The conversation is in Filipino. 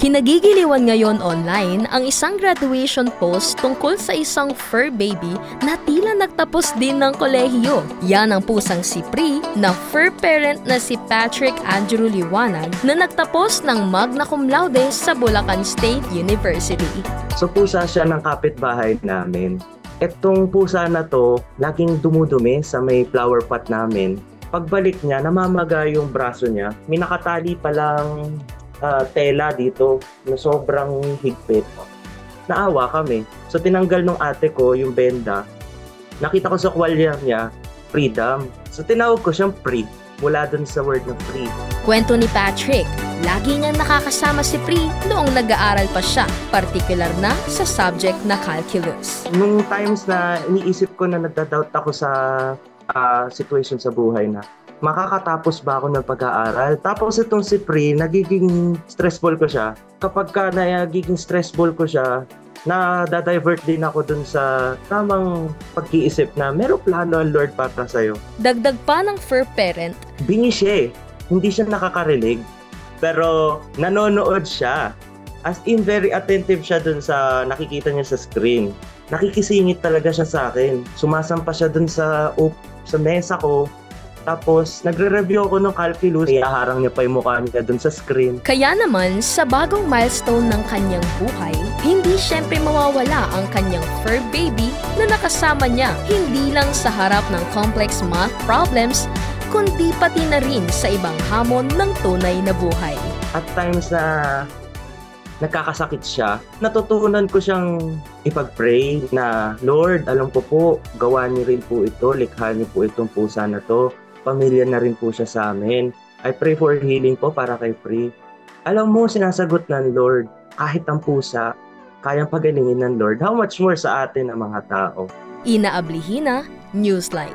Kinagigiliwan ngayon online ang isang graduation post tungkol sa isang fur baby na tila nagtapos din ng kolehiyo. Yan ang pusang si Pri na fur parent na si Patrick Andrew Liwanag na nagtapos ng magna cum laude sa Bulacan State University. So pusa siya ng kapitbahay namin. Etong pusa na to, laging dumudumi sa may flower pot namin. Pagbalik niya, namamaga yung braso niya. May nakatali palang tela dito na sobrang higpit. Naawa kami. So tinanggal nung ate ko yung benda. Nakita ko sa kwalya niya, freedom. So tinawag ko siyang Pri mula dun sa word na free. Kwento ni Patrick, lagi niyang nakakasama si Pri noong nag-aaral pa siya, partikular na sa subject na calculus. Nung times na iniisip ko na nagda-doubt ako sa situation sa buhay na makakatapos ba ako ng pag-aaral? Tapos itong si Pri, nagiging stressful ko siya. Kapag nagiging stressful ko siya, na-divert din ako dun sa tamang pag-iisip na merong plano ang Lord para sa'yo. Dagdag pa ng fur parent, bingi siya eh. Hindi siya nakakarinig, pero nanonood siya. As in, very attentive siya dun sa nakikita niya sa screen. Nakikisingit talaga siya sa akin. Sumasampa siya dun sa mesa ko. Tapos, nagre-review ako ng calculus. Ihaharang niya pa yung mukha niya dun sa screen. Kaya naman, sa bagong milestone ng kanyang buhay, hindi syempre mawawala ang kanyang fur baby na nakasama niya hindi lang sa harap ng complex math problems, kundi pati na rin sa ibang hamon ng tunay na buhay. At times na nagkakasakit siya, natutunan ko siyang ipag-pray na, Lord, alam ko po, gawa niyo rin po ito, likha niyo po itong pusa na to. Pamilya na rin po siya sa amin. I pray for healing po para kay Pri. Alam mo, sinasagot ng Lord, kahit ang pusa, kayang pagalingin ng Lord. How much more sa atin ang mga tao? Ina Ablihina, Newslight.